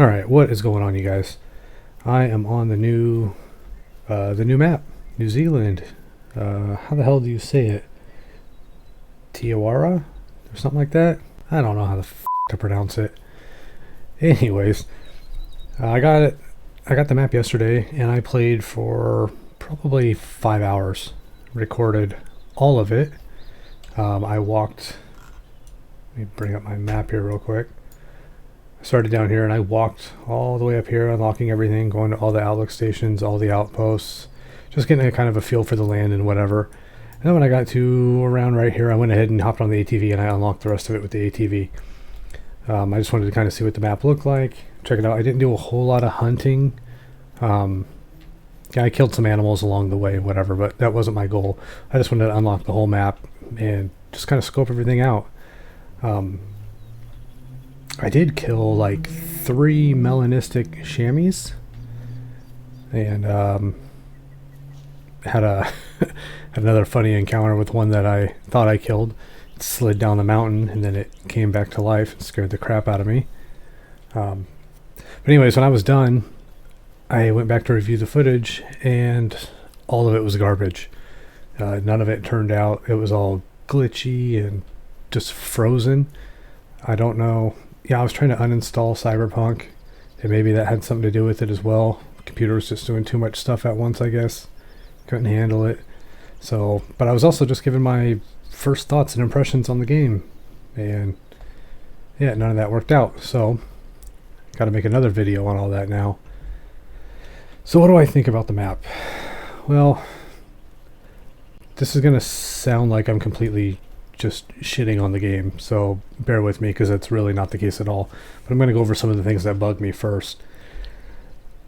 Alright, what is going on, you guys? I am on the new map, New Zealand. How the hell do you say it? Te Awaroa? Or something like that? I don't know how the to pronounce it. Anyways, I got it. I got the map yesterday, and I played for probably 5 hours. Recorded all of it. I walked. Let me bring up my map here real quick. I started down here and I walked all the way up here, unlocking everything, going to all the outlook stations, all the outposts, just getting a kind of a feel for the land and whatever. And then when I got to around right here, I went ahead and hopped on the ATV and I unlocked the rest of it with the ATV. I just wanted to kind of see what the map looked like, check it out. I didn't do a whole lot of hunting. I killed some animals along the way, whatever, but that wasn't my goal. I just wanted to unlock the whole map and just kind of scope everything out. I did kill like 3 melanistic chamois, and had had another funny encounter with one that I thought I killed. It slid down the mountain and then it came back to life and scared the crap out of me. But anyways, when I was done, I went back to review the footage and all of it was garbage. None of it turned out. It was all glitchy and just frozen. I don't know. Yeah, I was trying to uninstall Cyberpunk, and maybe that had something to do with it as well. The computer was just doing too much stuff at once, I guess. Couldn't handle it. So, but I was also just giving my first thoughts and impressions on the game, and yeah, none of that worked out. So, got to make another video on all that now. So, what do I think about the map? Well, this is going to sound like I'm completely just shitting on the game, so bear with me because that's really not the case at all. But I'm going to go over some of the things that bugged me first.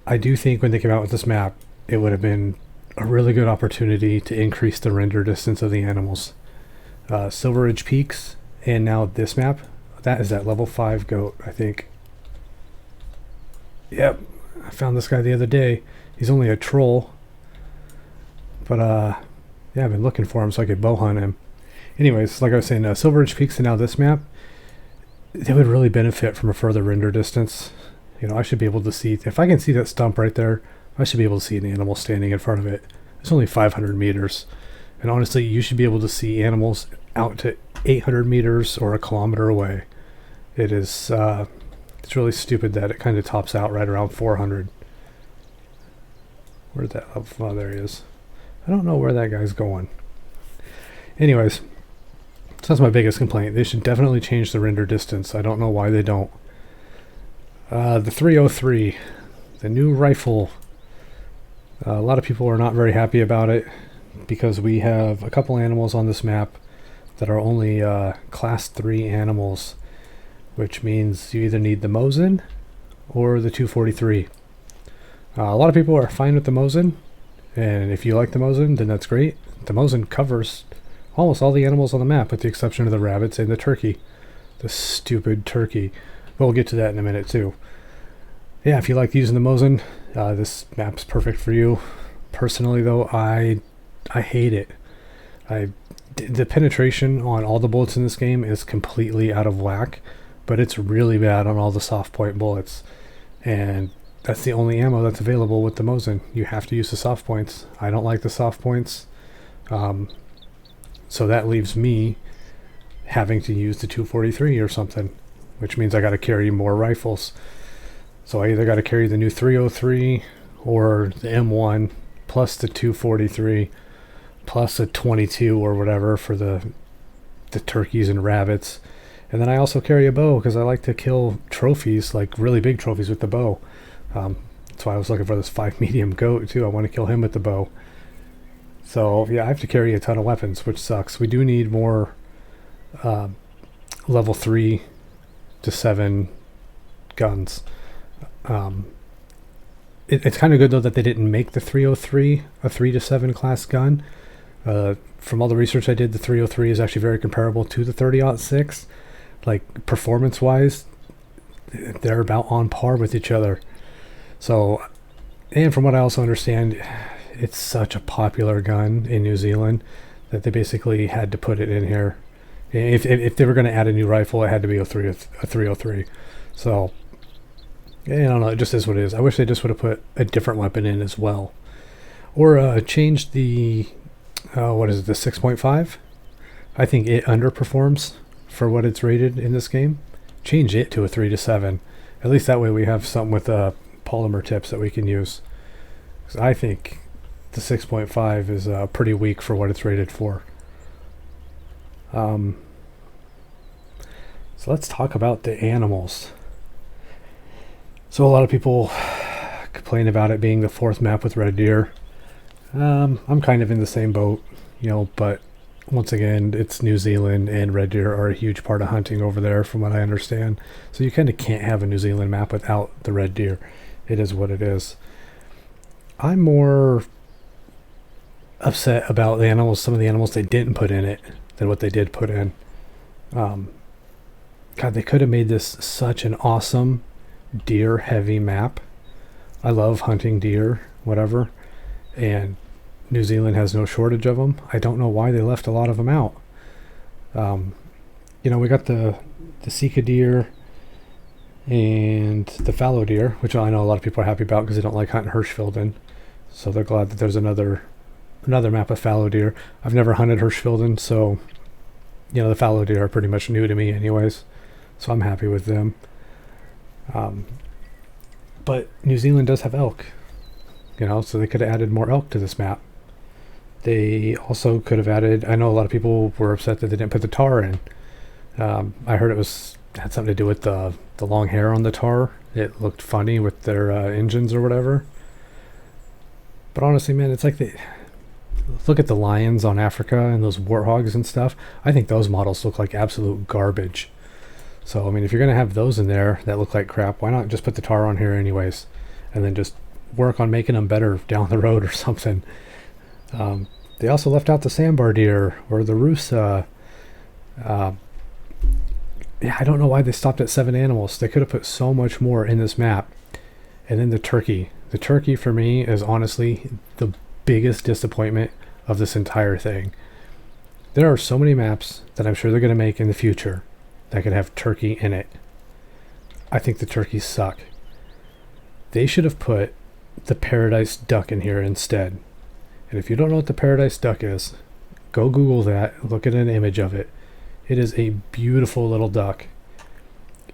I do think when they came out with this map, it would have been a really good opportunity to increase the render distance of the animals. Silver Ridge Peaks, and now this map, that is that level 5 goat, I think. Yep, I found this guy the other day. He's only a troll, but yeah, I've been looking for him so I could bow hunt him. Anyways, like I was saying, Silver Ridge Peaks and now this map, they would really benefit from a further render distance. You know, I should be able to see, if I can see that stump right there, I should be able to see an animal standing in front of it. It's only 500 meters. And honestly, you should be able to see animals out to 800 meters or a kilometer away. It is, it's really stupid that it kind of tops out right around 400. Where'd that, oh, there he is. I don't know where that guy's going. Anyways. So that's my biggest complaint. They should definitely change the render distance. I don't know why they don't. The 303, the new rifle. A lot of people are not very happy about it because we have a couple animals on this map that are only class 3 animals, which means you either need the Mosin or the 243. A lot of people are fine with the Mosin, and if you like the Mosin, then that's great. The Mosin covers almost all the animals on the map with the exception of the rabbits and the turkey. The stupid turkey. But we'll get to that in a minute too. Yeah, if you like using the Mosin, this map's perfect for you. Personally though, I hate it. The penetration on all the bullets in this game is completely out of whack, but it's really bad on all the soft point bullets. And that's the only ammo that's available with the Mosin. You have to use the soft points. I don't like the soft points. So that leaves me having to use the 243 or something, which means I got to carry more rifles. So I either got to carry the new 303 or the M1 plus the 243 plus a 22 or whatever for the turkeys and rabbits. And then I also carry a bow because I like to kill trophies, like really big trophies with the bow. That's why I was looking for this 5 medium goat too. I want to kill him with the bow. So yeah, I have to carry a ton of weapons, which sucks. We do need more level 3 to 7 guns. It's kind of good though that they didn't make the 303 a 3 to 7 class gun. From all the research I did, the 303 is actually very comparable to the 30-06. Like performance wise, they're about on par with each other. So, and from what I also understand, it's such a popular gun in New Zealand that they basically had to put it in here. If they were going to add a new rifle, it had to be a 303. So I don't know. It just is what it is. I wish they just would have put a different weapon in as well, or changed the what is it, the 6.5? I think it underperforms for what it's rated in this game. Change it to a 3 to 7. At least that way we have something with polymer tips that we can use. 'Cause I think the 6.5 is pretty weak for what it's rated for. So let's talk about the animals. So a lot of people complain about it being the fourth map with red deer. I'm kind of in the same boat, but once again, it's New Zealand, and red deer are a huge part of hunting over there, from what I understand. So you kind of can't have a New Zealand map without the red deer. It is what it is. I'm more upset about the animals, some of the animals they didn't put in it, than what they did put in. God, they could have made this such an awesome deer-heavy map. I love hunting deer, whatever, and New Zealand has no shortage of them. I don't know why they left a lot of them out. We got the sika deer and the fallow deer, which I know a lot of people are happy about because they don't like hunting Hirschfelden. So they're glad that there's another map of fallow deer. I've never hunted Hirschfelden, so the fallow deer are pretty much new to me anyways. So I'm happy with them. But New Zealand does have elk, so they could have added more elk to this map. They also could have added, I know a lot of people were upset that they didn't put the tar in. I heard it had something to do with the long hair on the tar. It looked funny with their engines or whatever. But honestly, man, it's like look at the lions on Africa and those warthogs and stuff. I think those models look like absolute garbage. So, I mean, if you're going to have those in there that look like crap, why not just put the tar on here anyways? And then just work on making them better down the road or something. They also left out the sandbar deer or the rusa. I don't know why they stopped at 7 animals. They could have put so much more in this map. And then the turkey. The turkey for me is honestly the biggest disappointment of this entire thing. There are so many maps that I'm sure they're going to make in the future that could have turkey in it. I think the turkeys suck. They should have put the paradise duck in here instead. And if you don't know what the paradise duck is, go Google that, look at an image of it. It is a beautiful little duck.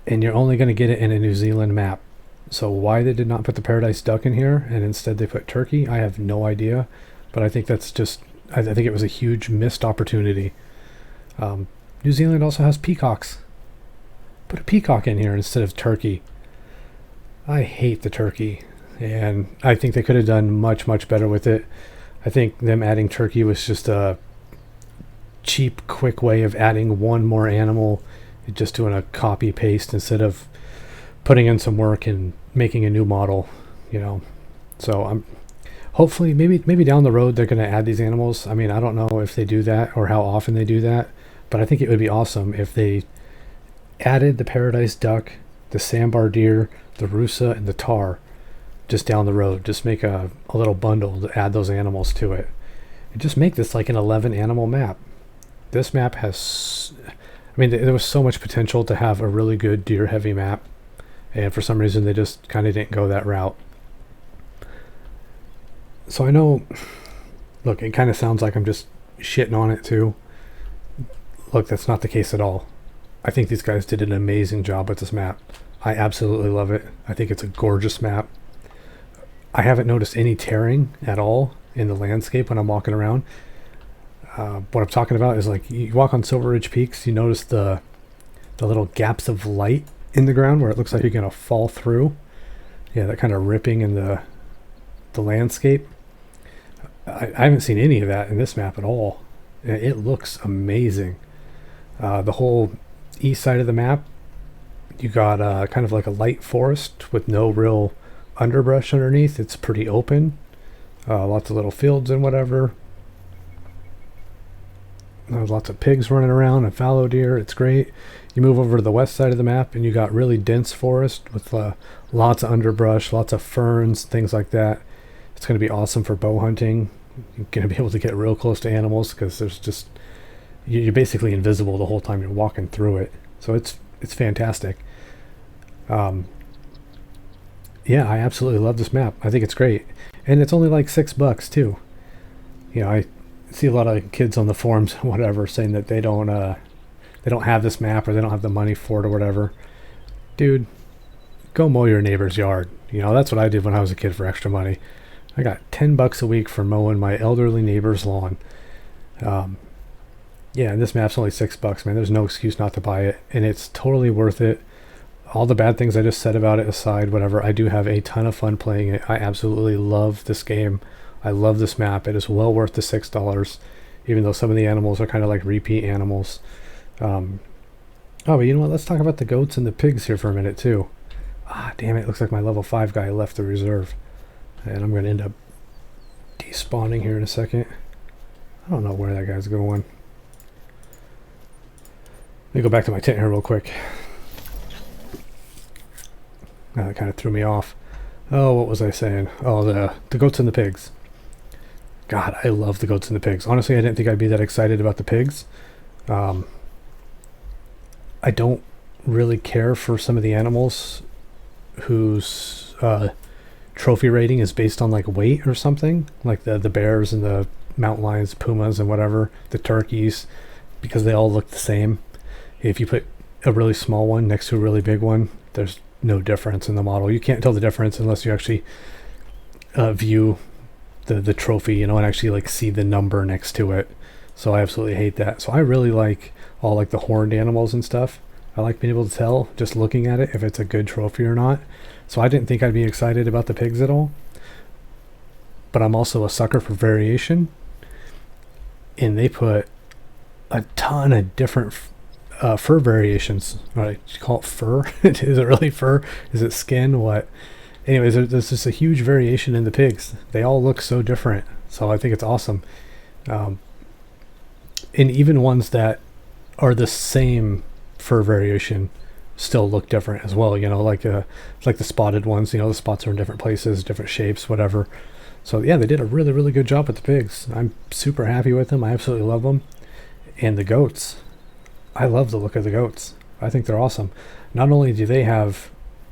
And you're only going to get it in a New Zealand map. So why they did not put the paradise duck in here and instead they put turkey, I have no idea. But I think that's just, I think it was a huge missed opportunity. New Zealand also has peacocks. Put a peacock in here instead of turkey. I hate the turkey. And I think they could have done much, much better with it. I think them adding turkey was just a cheap, quick way of adding one more animal, just doing a copy paste instead of putting in some work and making a new model, So I'm hopefully maybe down the road they're going to add these animals. I mean, I don't know if they do that or how often they do that, but I think it would be awesome if they added the paradise duck, the sandbar deer, the rusa, and the tar just down the road. Just make a little bundle to add those animals to it. And just make this like an 11 animal map. This map has, there was so much potential to have a really good deer heavy map. And for some reason they just kind of didn't go that route. So I know, look, it kind of sounds like I'm just shitting on it too. Look, that's not the case at all. I think these guys did an amazing job with this map. I absolutely love it. I think it's a gorgeous map. I haven't noticed any tearing at all in the landscape when I'm walking around. What I'm talking about is like you walk on Silver Ridge Peaks, you notice the little gaps of light in the ground where it looks like you're going to fall through. Yeah, that kind of ripping in the landscape. I haven't seen any of that in this map at all. It looks amazing. The whole east side of the map, you got kind of like a light forest with no real underbrush underneath. It's pretty open. Lots of little fields and whatever. There's lots of pigs running around and fallow deer. It's great. You move over to the west side of the map and you got really dense forest with lots of underbrush, lots of ferns, things like that. It's going to be awesome for bow hunting. You're going to be able to get real close to animals because there's just, you're basically invisible the whole time you're walking through it. So it's fantastic. Yeah, I absolutely love this map. I think it's great. And it's only like $6 too. You know, I see a lot of kids on the forums, whatever, saying that they don't have this map or they don't have the money for it or whatever. Dude, go mow your neighbor's yard. You know, that's what I did when I was a kid for extra money. I got $10 a week for mowing my elderly neighbor's lawn. Yeah, and this map's only $6, man. There's no excuse not to buy it, and it's totally worth it. All the bad things I just said about it aside, whatever, I do have a ton of fun playing it. I absolutely love this game. I love this map. It is well worth the $6, even though some of the animals are kind of like repeat animals. Oh, but you know what? Let's talk about the goats and the pigs here for a minute, too. Ah, damn it. Looks like my level 5 guy left the reserve. And I'm going to end up despawning here in a second. I don't know where that guy's going. Let me go back to my tent here real quick. That kind of threw me off. Oh, what was I saying? Oh, the goats and the pigs. God, I love the goats and the pigs. Honestly, I didn't think I'd be that excited about the pigs. I don't really care for some of the animals whose trophy rating is based on like weight or something, like the bears and the mountain lions, pumas and whatever, the turkeys, because they all look the same. If you put a really small one next to a really big one, there's no difference in the model. You can't tell the difference unless you actually view the trophy, you know, and actually like see the number next to it. So I absolutely hate that. So I really like all like the horned animals and stuff. I like being able to tell just looking at it if it's a good trophy or not. So I didn't think I'd be excited about the pigs at all. But I'm also a sucker for variation. And they put a ton of different fur variations. What you call it, fur? Is it really fur? Is it skin? What? Anyways, there's just a huge variation in the pigs. They all look so different. So I think it's awesome. And even ones that are the same fur variation still look different as well. You know, like the spotted ones. You know, the spots are in different places, different shapes, whatever. So yeah, they did a really, really good job with the pigs. I'm super happy with them. I absolutely love them. And the goats. I love the look of the goats. I think they're awesome. Not only do they have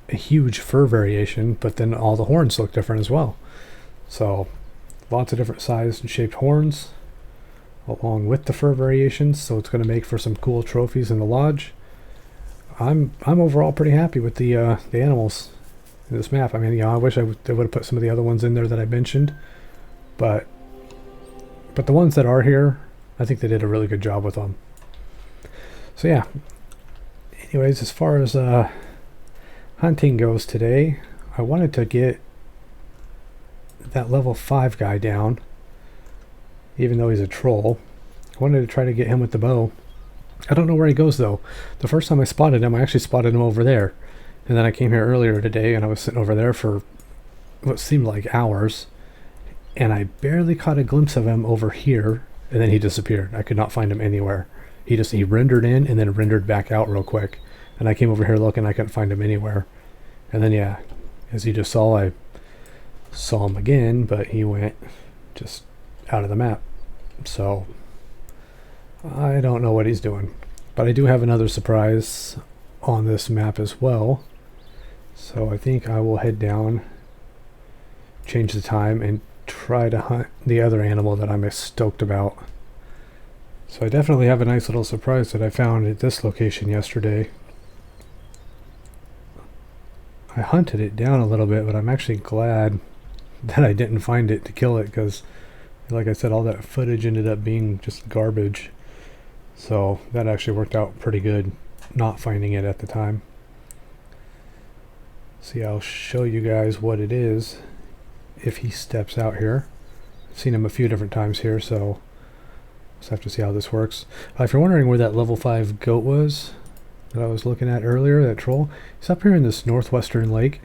a huge fur variation, but then all the horns look different as well. So lots of different sized and shaped horns along with the fur variations. So it's going to make for some cool trophies in the lodge. I'm overall pretty happy with the animals in this map. I mean, I wish they would have put some of the other ones in there that I mentioned, but the ones that are here, I think they did a really good job with them. So yeah. Anyways, as far as hunting goes today, I wanted to get that level 5 guy down, even though he's a troll. I wanted to try to get him with the bow. I don't know where he goes though. The first time I spotted him, I actually spotted him over there. And then I came here earlier today and I was sitting over there for what seemed like hours. And I barely caught a glimpse of him over here. And then he disappeared. I could not find him anywhere. He rendered in and then rendered back out real quick. And I came over here looking, I couldn't find him anywhere. And then yeah, as you just saw, I saw him again, but he went just out of the map. So I don't know what he's doing. But I do have another surprise on this map as well. So I think I will head down, change the time, and try to hunt the other animal that I'm stoked about. So I definitely have a nice little surprise that I found at this location yesterday. I hunted it down a little bit, but I'm actually glad that I didn't find it to kill it, because like I said, all that footage ended up being just garbage. So that actually worked out pretty good, not finding it at the time. See, I'll show you guys what it is if he steps out here. I've seen him a few different times here, so just have to see how this works. If you're wondering where that level 5 goat was that I was looking at earlier, that troll, he's up here in this northwestern lake.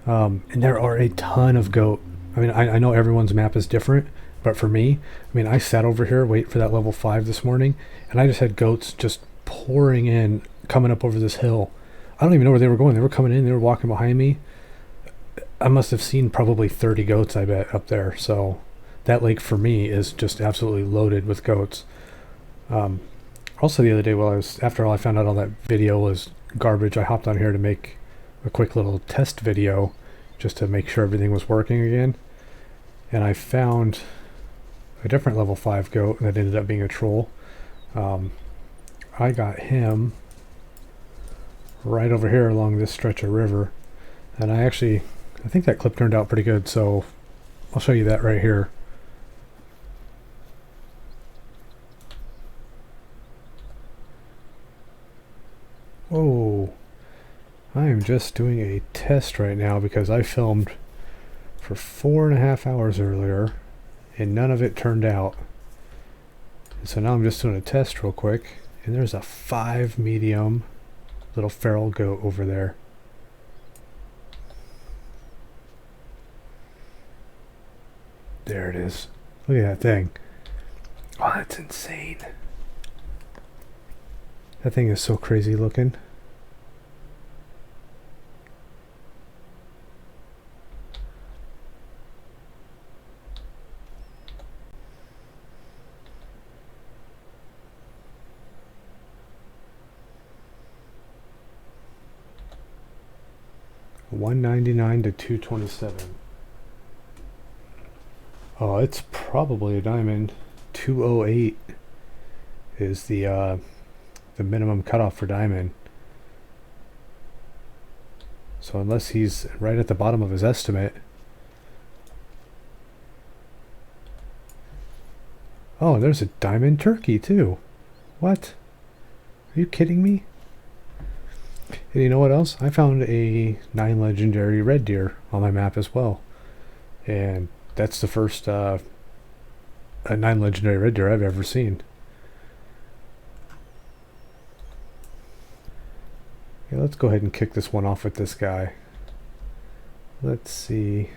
And there are a ton of goat. I mean, I know everyone's map is different, but for me, I mean, I sat over here waiting for that level 5 this morning, and I just had goats just pouring in, coming up over this hill. I don't even know where they were going. They were coming in, they were walking behind me. I must have seen probably 30 goats, I bet, up there. So that lake for me is just absolutely loaded with goats. Also the other day, after all I found out all that video was garbage, I hopped on here to make a quick little test video just to make sure everything was working again. And I found a different level 5 goat that ended up being a troll. I got him right over here along this stretch of river. And I think that clip turned out pretty good, so I'll show you that right here. Whoa. I am just doing a test right now because I filmed for 4.5 hours earlier and none of it turned out. So now I'm just doing a test real quick, and there's a 5 medium little feral goat over there. There it is. Look at that thing. Oh, that's insane. That thing is so crazy looking. $199 to $227. Oh, it's probably a diamond. 208 is the minimum cutoff for diamond. So unless he's right at the bottom of his estimate. Oh, there's a diamond turkey too. What? Are you kidding me? And you know what else? I found a 9 legendary red deer on my map as well. And that's the first a 9 legendary red deer I've ever seen. Okay, let's go ahead and kick this one off with this guy. Let's see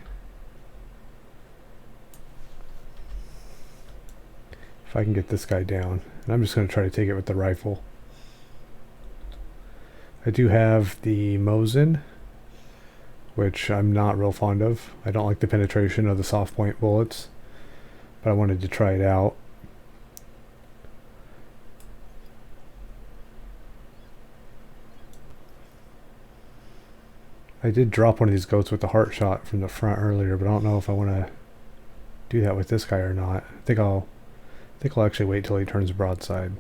if I can get this guy down. And I'm just going to try to take it with the rifle. I do have the Mosin, which I'm not real fond of. I don't like the penetration of the soft point bullets, but I wanted to try it out. I did drop one of these goats with the heart shot from the front earlier, but I don't know if I want to do that with this guy or not. I think I'll actually wait till he turns broadside.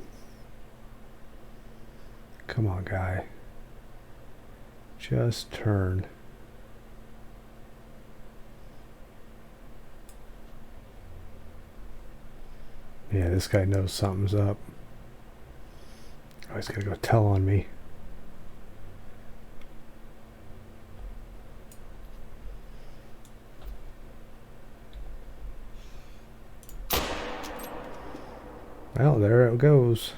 Come on, guy. Just turn. Yeah, this guy knows something's up. Oh, he's gonna go tell on me. Well, there it goes.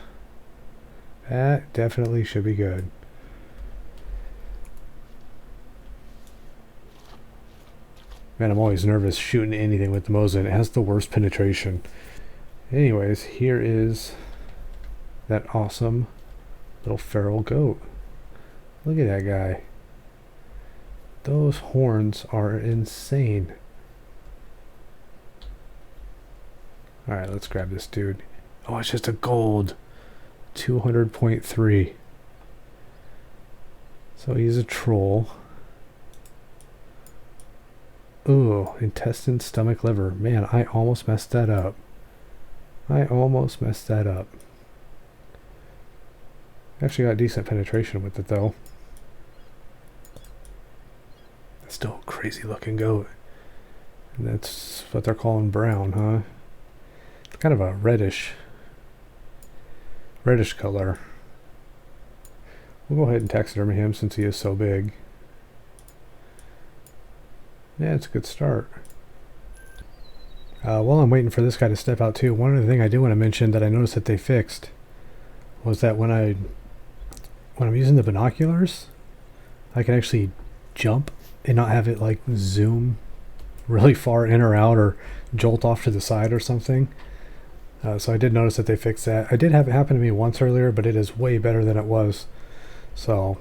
That definitely should be good. Man, I'm always nervous shooting anything with the Mosin. It has the worst penetration. Anyways, here is that awesome little feral goat. Look at that guy. Those horns are insane. Alright, let's grab this dude. Oh, it's just a gold. 200.3. So he's a troll. Ooh, intestine, stomach, liver. Man, I almost messed that up. Actually got decent penetration with it though. It's still a crazy looking goat. And that's what they're calling brown, huh? It's kind of a reddish color. We'll go ahead and taxidermy him since he is so big. Yeah, it's a good start. While I'm waiting for this guy to step out too, one other thing I do want to mention that I noticed that they fixed was that when I'm using the binoculars, I can actually jump and not have it like zoom really far in or out or jolt off to the side or something. So I did notice that they fixed that. I did have it happen to me once earlier, but it is way better than it was. So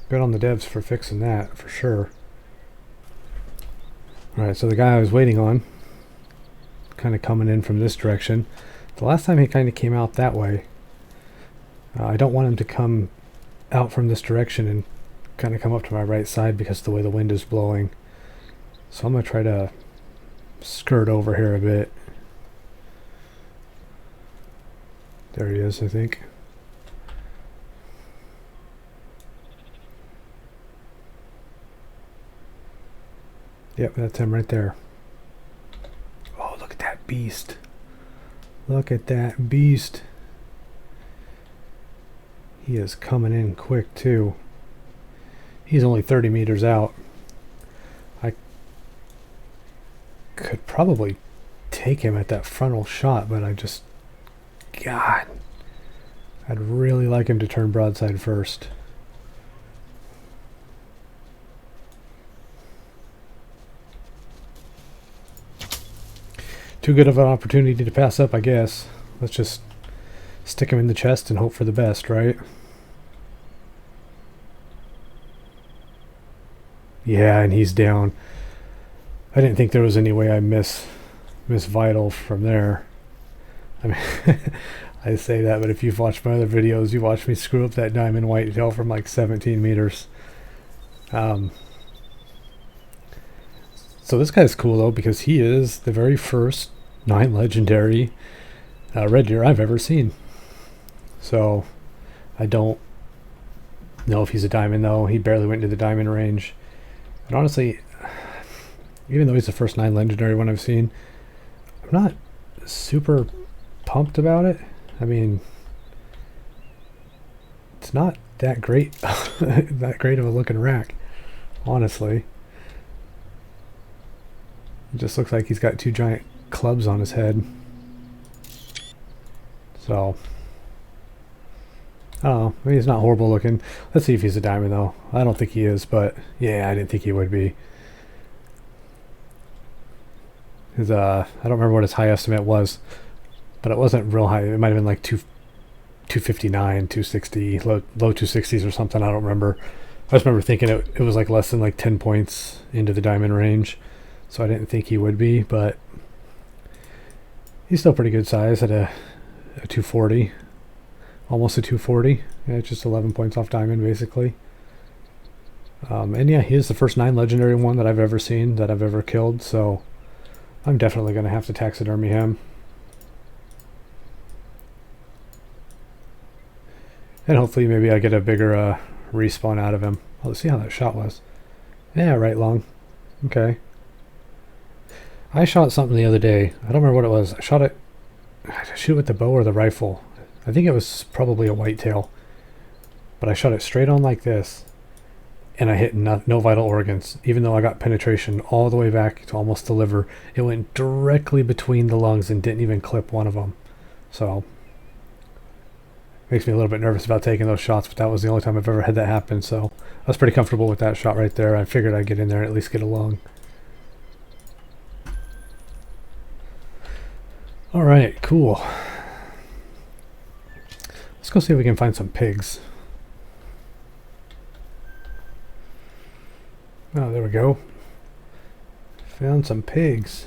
good on the devs for fixing that for sure. Alright, so the guy I was waiting on, kind of coming in from this direction. The last time he kind of came out that way. I don't want him to come out from this direction and kind of come up to my right side because of the way the wind is blowing. So I'm going to try to skirt over here a bit. There he is, I think. Yep, that's him right there. Oh, look at that beast. Look at that beast. He is coming in quick too. He's only 30 meters out. I could probably take him at that frontal shot, but God, I'd really like him to turn broadside first. Too good of an opportunity to pass up, I guess. Let's just stick him in the chest and hope for the best, right? Yeah, and he's down. I didn't think there was any way I miss vital from there. I mean, I say that, but if you've watched my other videos, you watched me screw up that diamond whitetail from like 17 meters. So this guy's cool though, because he is the very first 9 legendary red deer I've ever seen. So I don't know if he's a diamond though. He barely went into the diamond range. And honestly, even though he's the first 9 legendary one I've seen, I'm not super pumped about it. I mean, it's not that great, that great of a looking rack, honestly. It just looks like he's got 2 giant clubs on his head. So, I don't know. I mean, he's not horrible looking. Let's see if he's a diamond though. I don't think he is, but yeah, I didn't think he would be. His, I don't remember what his high estimate was, but it wasn't real high. It might have been like 259, 260, low 260s or something. I don't remember. I just remember thinking it was like less than like 10 points into the diamond range. So I didn't think he would be, but he's still pretty good size at a 240. Almost a 240. Yeah, it's just 11 points off diamond basically. And yeah, he is the first 9 legendary one that I've ever seen, that I've ever killed, so I'm definitely going to have to taxidermy him. And hopefully maybe I get a bigger respawn out of him. Oh, let's see how that shot was. Yeah, right long. Okay. I shot something the other day. I don't remember what it was. I shoot it with the bow or the rifle. I think it was probably a whitetail. But I shot it straight on like this. And I hit no vital organs. Even though I got penetration all the way back to almost the liver. It went directly between the lungs and didn't even clip one of them. So, makes me a little bit nervous about taking those shots, but that was the only time I've ever had that happen. So, I was pretty comfortable with that shot right there. I figured I'd get in there and at least get a lung. Alright, cool. Let's go see if we can find some pigs. Oh, there we go. Found some pigs.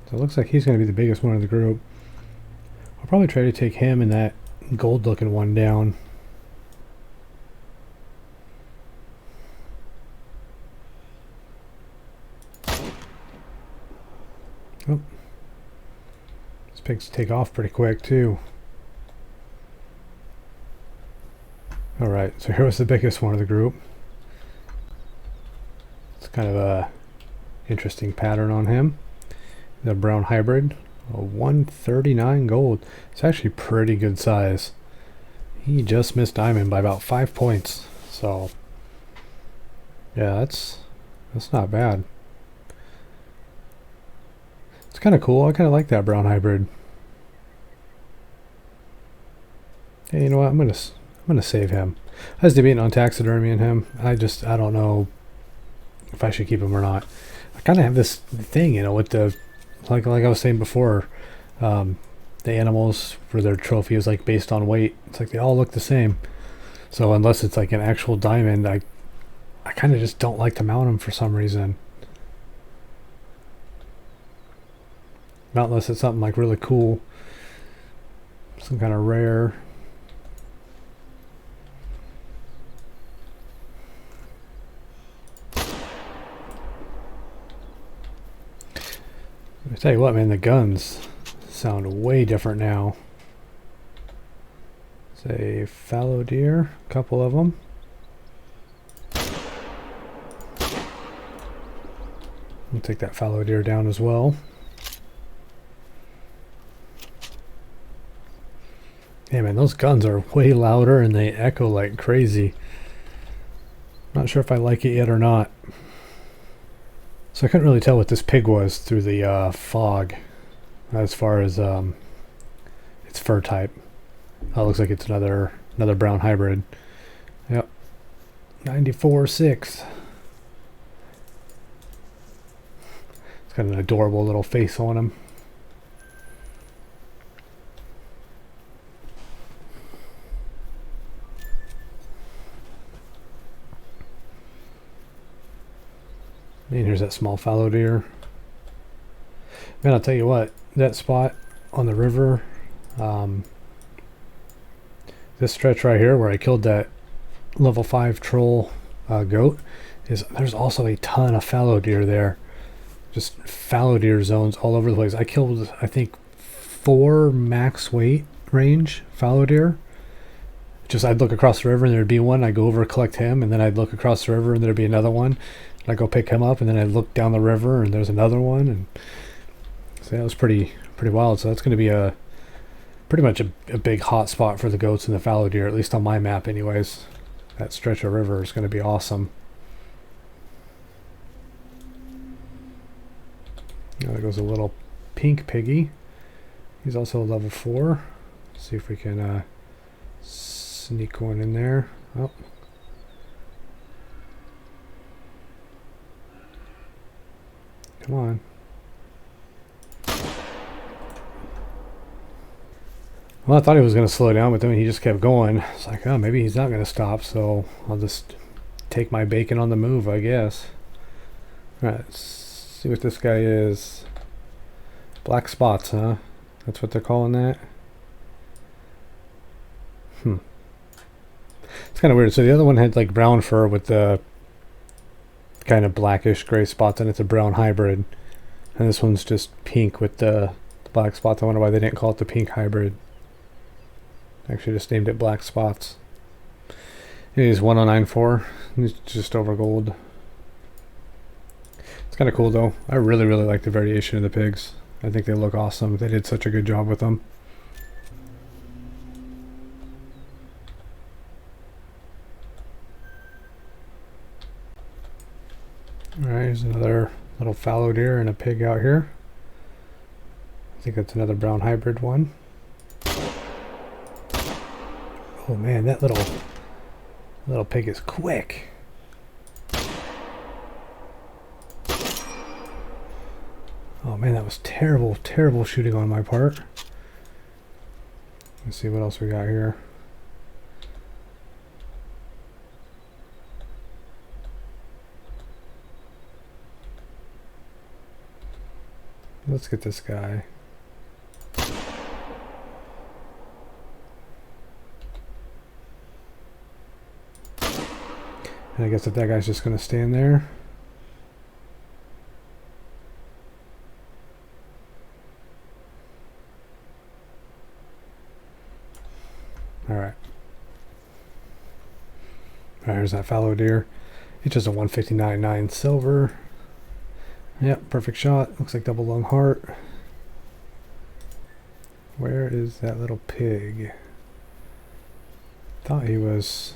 So it looks like he's going to be the biggest one of the group. I'll probably try to take him and that gold looking one down. Oh. These pigs take off pretty quick too. Alright, so here was the biggest one of the group. It's kind of a interesting pattern on him. The brown hybrid. A 139 gold. It's actually pretty good size. He just missed diamond by about 5 points. So yeah, that's not bad. It's kind of cool. I kind of like that brown hybrid. Hey, you know what? I'm gonna save him. I was debating on taxidermying him. I don't know if I should keep him or not. I kind of have this thing, you know, with the like I was saying before, the animals for their trophy is like based on weight. It's like they all look the same. So unless it's like an actual diamond, I I kind of just don't like to mount them for some reason. Not unless it's something like really cool. Some kind of rare. I tell you what, man, the guns sound way different now. It's a fallow deer, a couple of them. We'll take that fallow deer down as well. Yeah, man, those guns are way louder and they echo like crazy. Not sure if I like it yet or not. So I couldn't really tell what this pig was through the fog as far as its fur type. Oh, looks like it's another brown hybrid. Yep. 94.6. It's got an adorable little face on him. And here's that small fallow deer. Man, I'll tell you what, that spot on the river, this stretch right here where I killed that level 5 troll goat, there's also a ton of fallow deer there. Just fallow deer zones all over the place. I killed, I think, 4 max weight range fallow deer. Just I'd look across the river and there'd be one. I'd go over collect him, and then I'd look across the river and there'd be another one. And I'd go pick him up, and then I'd look down the river and there's another one. And so that was pretty wild. So that's going to be pretty much a big hot spot for the goats and the fallow deer, at least on my map anyways. That stretch of river is going to be awesome. Now there goes a little pink piggy. He's also a level 4. Let's see if we can sneak one in there. Oh. Come on. Well, I thought he was going to slow down, but then he just kept going. It's like, oh, maybe he's not going to stop, so I'll just take my bacon on the move, I guess. Alright, let's see what this guy is. Black spots, huh? That's what they're calling that? It's kind of weird. So the other one had like brown fur with the kind of blackish gray spots, and it's a brown hybrid. And this one's just pink with the black spots. I wonder why they didn't call it the pink hybrid. Actually just named it black spots. He's 1094. He's just over gold. It's kind of cool though. I really like the variation of the pigs. I think they look awesome. They did such a good job with them. Alright, here's another little fallow deer and a pig out here. I think that's another brown hybrid one. Oh man, that little pig is quick. Oh man, that was terrible shooting on my part. Let's see what else we got here. Let's get this guy. And I guess that guy's just going to stand there. Alright. Alright, here's that fallow deer. It's just a 159.9 silver. Yep, perfect shot. Looks like double lung heart. Where is that little pig? Thought he was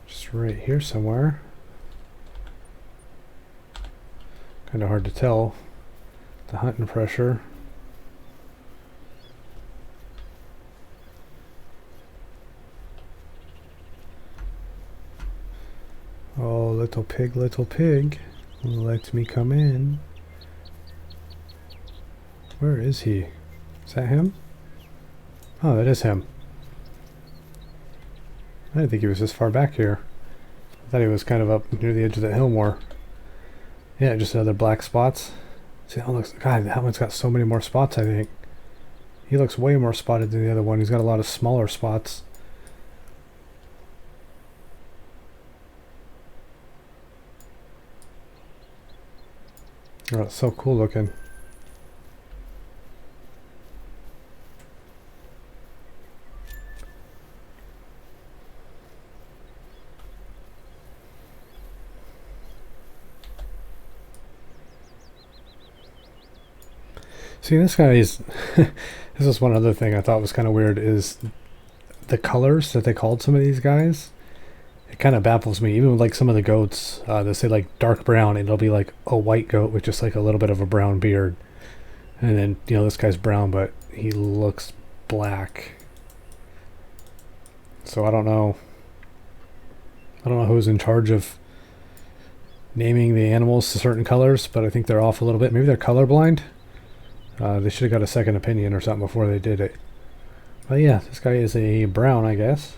just right here somewhere. Kind of hard to tell. The hunting pressure. Oh, little pig, let me come in. Where is he? Is that him? Oh, that is him. I didn't think he was this far back here. I thought he was kind of up near the edge of the hill more. Yeah, just another black spots. See, that one looks... God, that one's got so many more spots, I think. He looks way more spotted than the other one. He's got a lot of smaller spots. Oh, it's so cool looking. See, this guy is... This is one other thing I thought was kind of weird is the colors that they called some of these guys. It kind of baffles me. Even with like some of the goats, they say like dark brown, and it'll be like a white goat with just like a little bit of a brown beard. And then, you know, this guy's brown, but he looks black. So I don't know. I don't know who's in charge of naming the animals to certain colors, but I think they're off a little bit. Maybe they're colorblind. They should have got a second opinion or something before they did it. But yeah, this guy is a brown, I guess.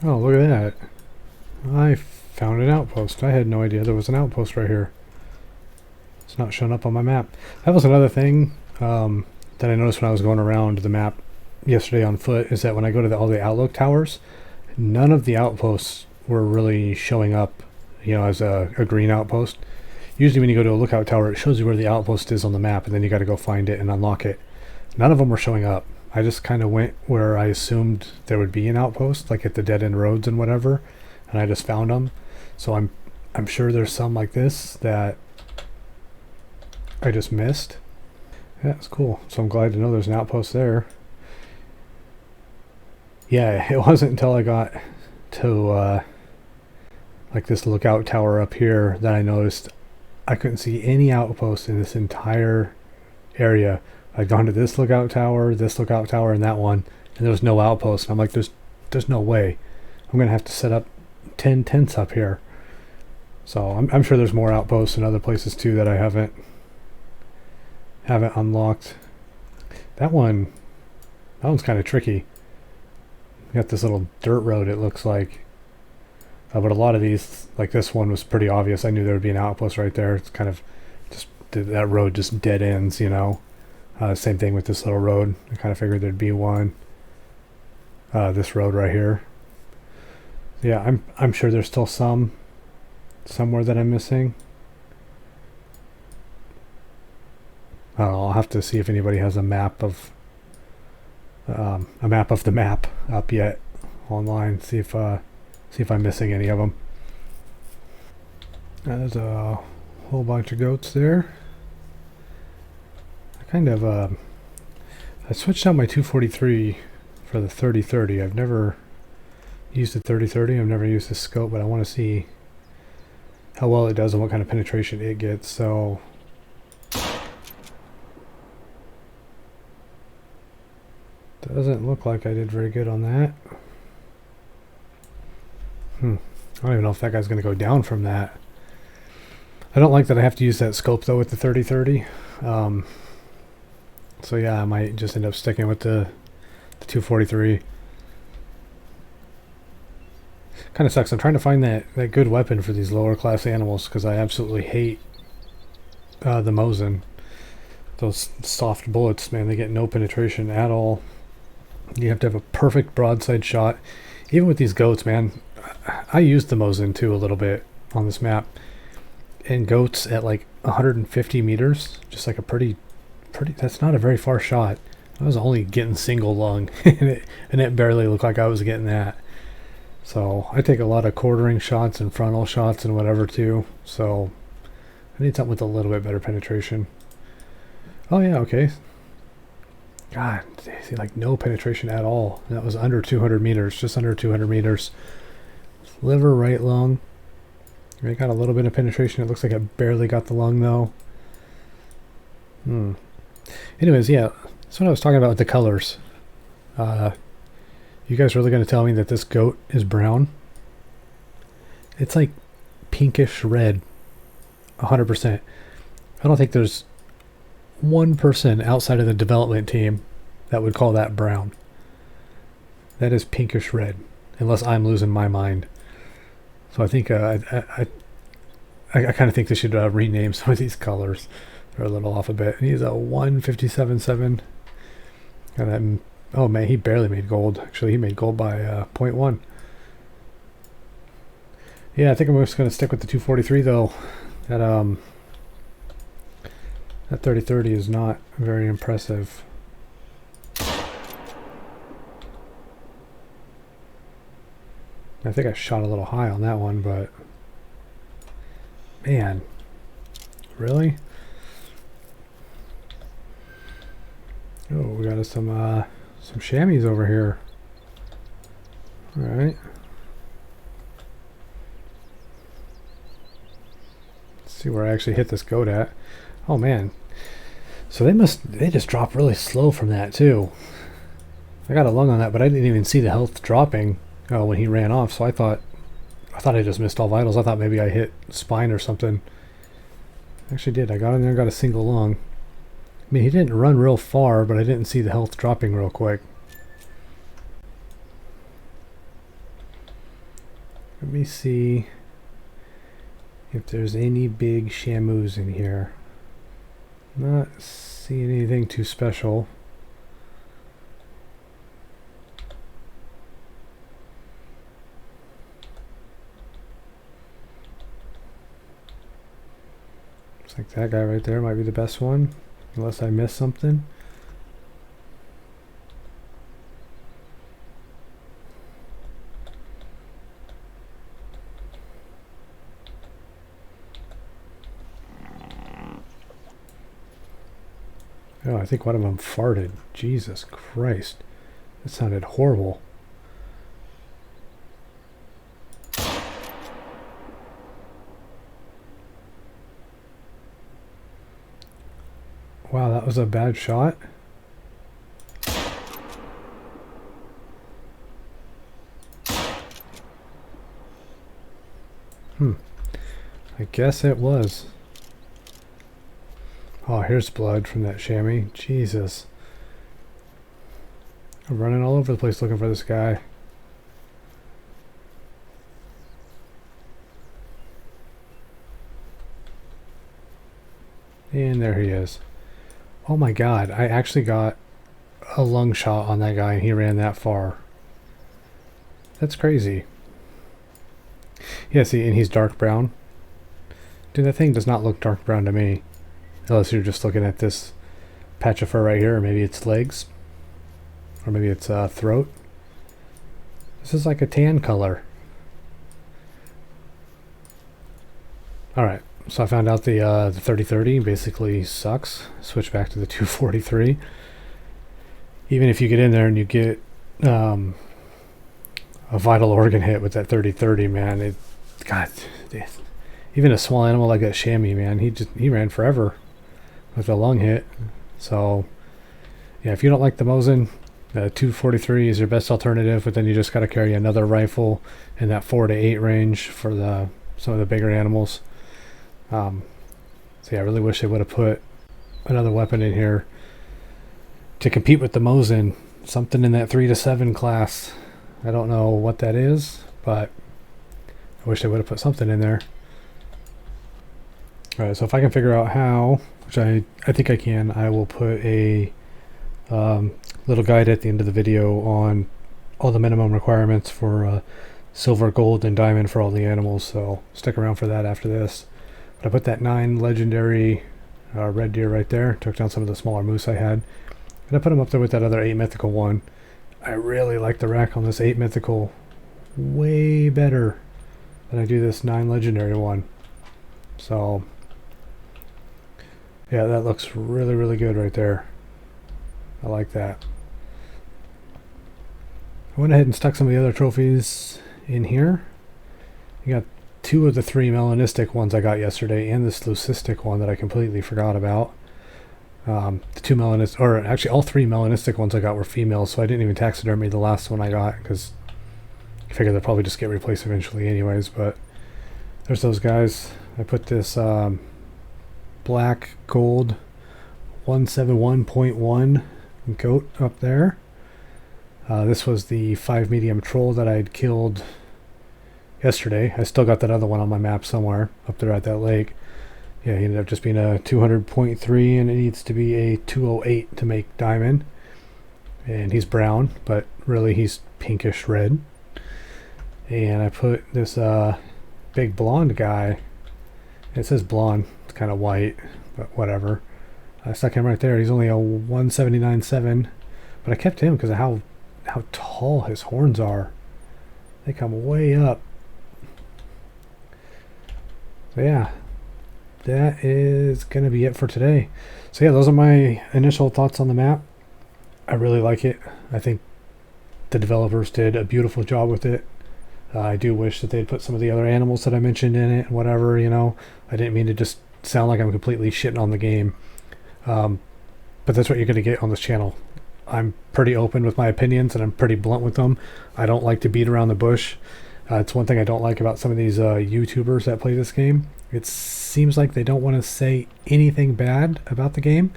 Oh, look at that. I found an outpost. I had no idea there was an outpost right here. It's not showing up on my map. That was another thing that I noticed when I was going around the map yesterday on foot, is that when I go to all the outlook towers, none of the outposts were really showing up, you know, as a green outpost. Usually when you go to a lookout tower, it shows you where the outpost is on the map, and then you got to go find it and unlock it. None of them were showing up. I just kind of went where I assumed there would be an outpost, like at the dead end roads and whatever, and I just found them. So I'm sure there's some like this that I just missed. Yeah, it's cool. So I'm glad to know there's an outpost there. Yeah, it wasn't until I got to like this lookout tower up here that I noticed I couldn't see any outposts in this entire area. I'd gone to this lookout tower, and that one, and there was no outpost. And I'm like, there's no way. I'm gonna have to set up 10 tents up here. So I'm sure there's more outposts in other places too that I haven't unlocked. That one's kind of tricky. You got this little dirt road, it looks like. But a lot of these, like this one, was pretty obvious. I knew there would be an outpost right there. It's kind of just, that road just dead ends, you know. Same thing with this little road. I kind of figured there'd be one. This road right here. Yeah, I'm sure there's still somewhere that I'm missing. I don't know, I'll have to see if anybody has a map of the map up yet online. See if I'm missing any of them. There's a whole bunch of goats there. I switched out my 243 for the 30-30. I've never used the 30-30. I've never used the scope, but I want to see how well it does and what kind of penetration it gets. So doesn't look like I did very good on that. I don't even know if that guy's going to go down from that. I don't like that I have to use that scope though with the 30-30. So yeah, I might just end up sticking with the 243. Kind of sucks. I'm trying to find that good weapon for these lower class animals because I absolutely hate the Mosin. Those soft bullets, man, they get no penetration at all. You have to have a perfect broadside shot. Even with these goats, man, I used the Mosin too a little bit on this map. And goats at like 150 meters, just like a pretty, that's not a very far shot. I was only getting single lung, and it barely looked like I was getting that. So I take a lot of quartering shots and frontal shots and whatever too. So I need something with a little bit better penetration. Oh yeah, okay. God, see, like no penetration at all. That was under 200 meters, just under 200 meters. Liver, right lung. It got a little bit of penetration. It looks like it barely got the lung though. Anyways, yeah, that's what I was talking about with the colors. You guys really going to tell me that this goat is brown? It's like pinkish red, 100%. I don't think there's one person outside of the development team that would call that brown. That is pinkish red. unless I'm losing my mind. So I think I kind of think they should rename some of these colors. They're a little off a bit. And he's a 157.7. And then, oh man, he barely made gold. Actually, he made gold by 0.1. Yeah, I think I'm just going to stick with the 243 though. That 30-30 is not very impressive. I think I shot a little high on that one, but man, really? Oh, we got us some chamois over here. All right. Let's see where I actually hit this goat at. Oh man. So they just dropped really slow from that too. I got a lung on that, but I didn't even see the health dropping when he ran off. So I thought I just missed all vitals. I thought maybe I hit spine or something. Actually did. I got in there and got a single lung. I mean, he didn't run real far, but I didn't see the health dropping real quick. Let me see if there's any big chamois in here. Not seeing anything too special. Looks like that guy right there might be the best one, unless I missed something. Oh, I think one of them farted. Jesus Christ. That sounded horrible. Wow, that was a bad shot. I guess it was. Oh, here's blood from that chamois. Jesus. I'm running all over the place looking for this guy. And there he is. Oh my god, I actually got a lung shot on that guy and he ran that far. That's crazy. Yeah, see, and he's dark brown. Dude, that thing does not look dark brown to me. Unless you're just looking at this patch of fur right here, or maybe it's legs. Or maybe it's throat. This is like a tan color. Alright, so I found out the 30-30 basically sucks. Switch back to the 243. Even if you get in there and you get a vital organ hit with that 30-30, man, even a small animal like that chamois, man, he ran forever with a lung hit. So yeah, if you don't like the Mosin, the 243 is your best alternative, but then you just got to carry another rifle in that 4 to 8 range for some of the bigger animals. So yeah, I really wish they would have put another weapon in here to compete with the Mosin. Something in that 3 to 7 class. I don't know what that is, but I wish they would have put something in there. Alright, so if I can figure out how, which I think I can, I will put a little guide at the end of the video on all the minimum requirements for silver, gold, and diamond for all the animals, so stick around for that after this. But I put that 9 legendary red deer right there, took down some of the smaller moose I had, and I put them up there with that other 8 mythical one. I really like the rack on this 8 mythical way better than I do this 9 legendary one. So yeah, that looks really, really good right there. I like that. I went ahead and stuck some of the other trophies in here. You got 2 of the 3 melanistic ones I got yesterday and this leucistic one that I completely forgot about. The 2 melanistic, or actually all 3 melanistic ones I got were females, so I didn't even taxidermy the last one I got because I figured they'll probably just get replaced eventually anyways. But there's those guys. I put this black gold 171.1 goat up there. This was the 5 medium troll that I'd killed yesterday. I still got that other one on my map somewhere up there at that lake. Yeah, he ended up just being a 200.3, and it needs to be a 208 to make diamond. And he's brown, but really he's pinkish red. And I put this big blonde guy. It says blonde. It's kind of white, but whatever. I stuck him right there. He's only a 179.7, but I kept him because of how tall his horns are. They come way up. So yeah, that is going to be it for today. So yeah, those are my initial thoughts on the map. I really like it. I think the developers did a beautiful job with it. I do wish that they'd put some of the other animals that I mentioned in it, whatever, you know. I didn't mean to just sound like I'm completely shitting on the game. But that's what you're going to get on this channel. I'm pretty open with my opinions, and I'm pretty blunt with them. I don't like to beat around the bush. It's one thing I don't like about some of these YouTubers that play this game. It seems like they don't want to say anything bad about the game.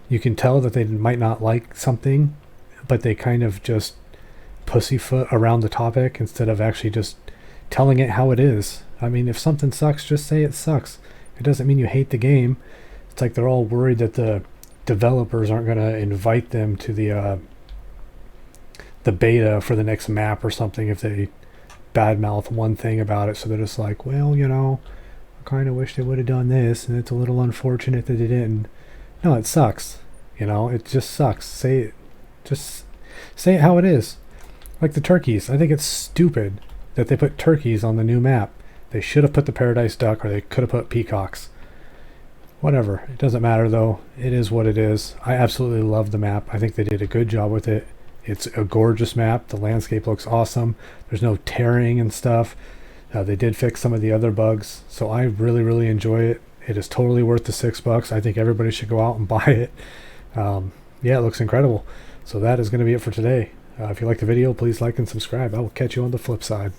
You can tell that they might not like something, but they kind of just pussyfoot around the topic instead of actually just telling it how it is. I mean, if something sucks, just say it sucks. It doesn't mean you hate the game. It's like they're all worried that the developers aren't going to invite them to the beta for the next map or something if they badmouth one thing about it. So they're just like, well, you know, I kind of wish they would have done this, and it's a little unfortunate that they didn't. No, it sucks. You know, it just sucks. Say it. Just say it how it is. Like the turkeys. I think it's stupid that they put turkeys on the new map. They should have put the paradise duck, or they could have put peacocks. Whatever. It doesn't matter, though. It is what it is. I absolutely love the map. I think they did a good job with it. It's a gorgeous map. The landscape looks awesome. There's no tearing and stuff. They did fix some of the other bugs, so I really, really enjoy it. It is totally worth the $6. I think everybody should go out and buy it. Yeah, it looks incredible. So that is going to be it for today. If you like the video, please like and subscribe. I will catch you on the flip side.